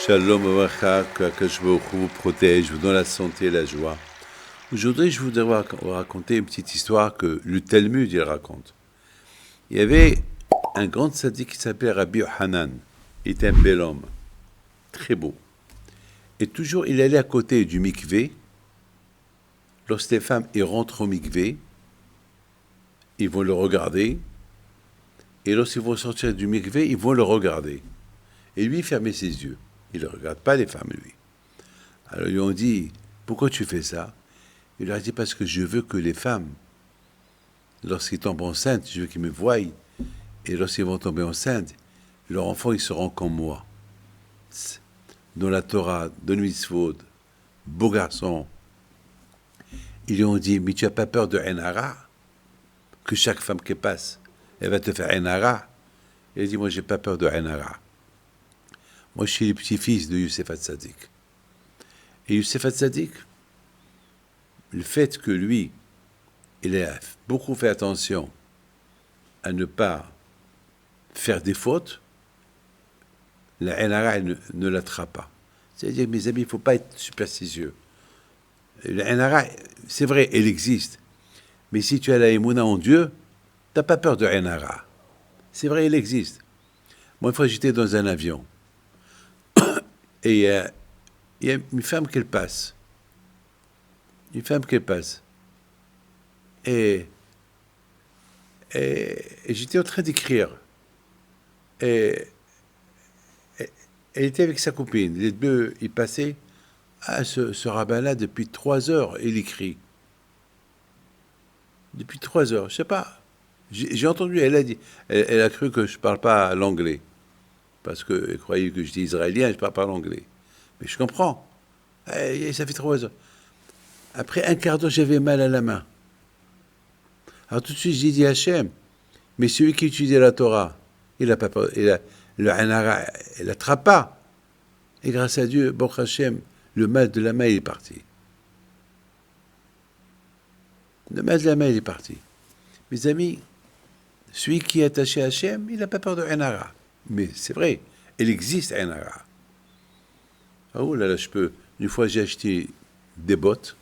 Shalom Ovacha, que Akash Baruch Hu vous protège, vous donne la santé et la joie. Aujourd'hui, je voudrais vous raconter une petite histoire que le Talmud il raconte. Il y avait un grand tzaddik qui s'appelait Rabbi Yohanan. Il était un bel homme, très beau. Et toujours, il allait à côté du mikvé. Lorsque les femmes ils rentrent au mikvé, ils vont le regarder. Et lorsqu'ils vont sortir du mikvé, ils vont le regarder. Et lui, il fermait ses yeux. Il ne regarde pas les femmes, lui. Alors, ils lui ont dit, pourquoi tu fais ça? Il leur a dit, parce que je veux que les femmes, lorsqu'ils tombent enceintes, je veux qu'ils me voient. Et lorsqu'ils vont tomber enceintes, leurs enfants, ils seront comme moi. Dans la Torah, dans le mitzvot, beau garçon. Ils lui ont dit, mais tu n'as pas peur de Enara? Que chaque femme qui passe, elle va te faire Enara? Il a dit, moi, j'ai pas peur de Enara. Moi, je suis le petit-fils de Youssef Hatzadik. Et Youssef Hatzadik, le fait que lui, il a beaucoup fait attention à ne pas faire des fautes, la Enara, elle ne l'attrape pas. C'est-à-dire, mes amis, il ne faut pas être superstitieux. La Enara, c'est vrai, elle existe. Mais si tu as la émouna en Dieu, tu n'as pas peur de Enara. C'est vrai, elle existe. Moi, une fois, j'étais dans un avion. Et il y a une femme qui passe. Une femme qui passe. Et j'étais en train d'écrire. Et elle était avec sa copine. Les deux, ils passaient. Ah, ce rabbin-là, depuis 3 heures, il écrit. Depuis 3 heures, je sais pas. J'ai entendu, elle a dit. Elle a cru que je parle pas l'anglais. Parce qu'elle croyait que j'étais israélien, je ne parle pas l'anglais. Mais je comprends. Ça fait 3 heures. Après un quart d'heure, j'avais mal à la main. Alors tout de suite, j'ai dit à Hachem, mais celui qui étudie la Torah, il n'a pas peur, le Hanara, il n'attrape pas. Et grâce à Dieu, Baruch Hachem, le mal de la main, il est parti. Le mal de la main, il est parti. Mes amis, celui qui est attaché à Hachem, il n'a pas peur de Hanara. Mais c'est vrai, elle existe, Hanara. Oh là là, je peux. Une fois, j'ai acheté des bottes.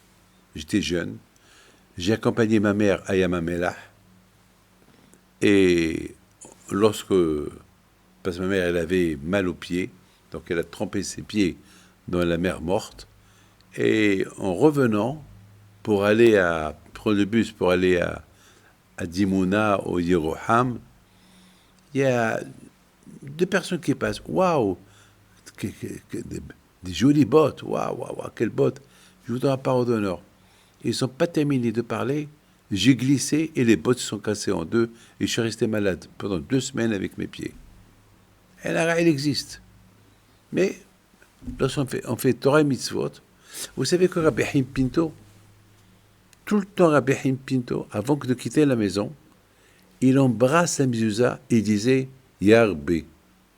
J'étais jeune. J'ai accompagné ma mère à Yamamelah. Et parce que ma mère, elle avait mal aux pieds, donc elle a trempé ses pieds dans la mer morte. Et en revenant, pour prendre le bus pour aller à Dimona, au Yeroham, il y a 2 personnes qui passent. Waouh! Des jolies bottes. Waouh, waouh, waouh, quelles bottes! Je vous donne la parole d'honneur. Ils n'ont pas terminé de parler. J'ai glissé et les bottes se sont cassées en deux. Et je suis resté malade pendant 2 semaines avec mes pieds. Elle existe. Mais lorsqu'on fait Torah et Mitzvot, vous savez que Rabbi Haim Pinto, tout le temps Rabbi Haim Pinto, avant de quitter la maison, il embrasse la mezouza et il disait Yarbe,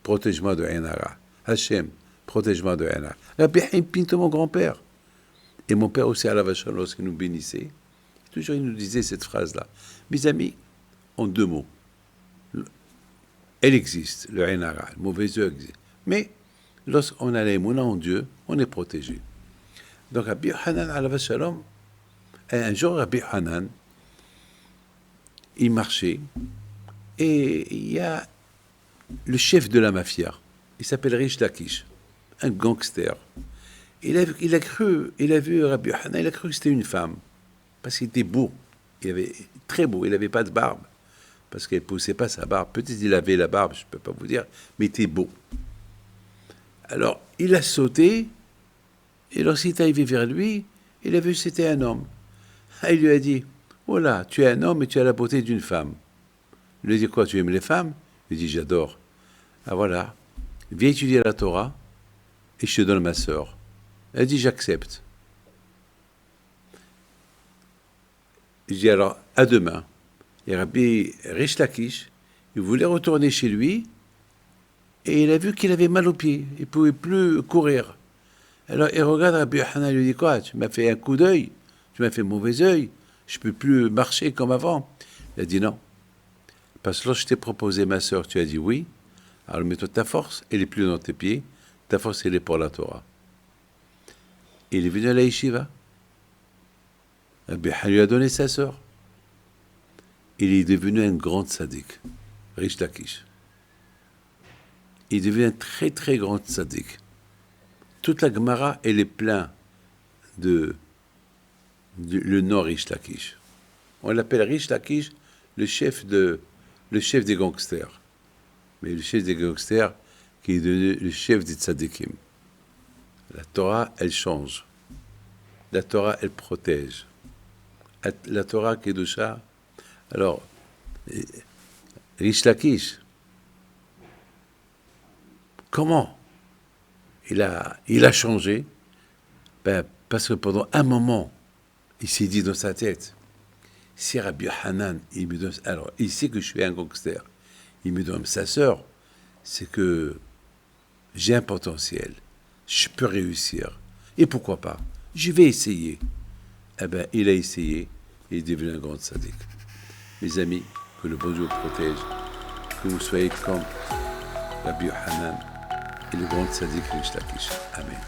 protège-moi de Enara. Hachem, protège-moi de Enara. Rabbi Haim Pinto, mon grand-père. Et mon père aussi, à la vache, lorsqu'il nous bénissait, toujours il nous disait cette phrase-là. Mes amis, en 2 mots, elle existe, le Enara, le mauvais œil existe. Mais lorsqu'on a l'émouna en Dieu, on est protégé. Donc Rabbi Hanan, à la vache, un jour, Rabbi Hanan, il marchait, et il y a le chef de la mafia, il s'appelle Rish Lakish, un gangster. Il a vu Rabbi Hanan, il a cru que c'était une femme, parce qu'il était beau, très beau, il n'avait pas de barbe, parce qu'elle ne poussait pas sa barbe. Peut-être qu'il avait la barbe, je ne peux pas vous dire, mais il était beau. Alors, il a sauté, et lorsqu'il est arrivé vers lui, il a vu que c'était un homme. Il lui a dit, oh là, tu es un homme et tu as la beauté d'une femme. Il lui a dit, quoi, tu aimes les femmes? Il dit, j'adore. Ah voilà, viens étudier la Torah, et je te donne ma sœur. Elle dit, j'accepte. Je dis, alors, à demain. Et Rabbi Rish Lakish, il voulait retourner chez lui, et il a vu qu'il avait mal aux pieds. Il ne pouvait plus courir. Alors, il regarde Rabbi Hanan, il lui dit, quoi, tu m'as fait un coup d'œil, tu m'as fait mauvais œil, je ne peux plus marcher comme avant. Il a dit, non. Parce que lorsque je t'ai proposé ma sœur, tu as dit oui. Alors, mets-toi ta force, elle n'est plus dans tes pieds. ta force, elle est pour la Torah. Il est venu à la yeshiva. Rabbi Han lui a donné sa sœur. Il est devenu un grand tzaddik, Rish Lakish. Il est devenu un très très grand tzaddik. Toute la Gemara, elle est pleine le nom Rish Lakish. On l'appelle Rish Lakish le chef des gangsters. Mais le chef des gangsters qui est devenu le chef des tzaddikim. La Torah, elle change. La Torah, elle protège. La Torah, Kedusha. Alors, Rish Lakish, comment il a changé? Parce que pendant un moment, il s'est dit dans sa tête, si Rabbi Hanan, il me donne, alors il sait que je suis un gangster, il me donne sa sœur, c'est que j'ai un potentiel, je peux réussir. Et pourquoi pas? Je vais essayer. Eh bien, il a essayé, et il est devenu un grand tzaddik. Mes amis, que le bon Dieu vous protège, que vous soyez comme Rabbi Hanan et le grand tzaddik Rish Lakish. Amen.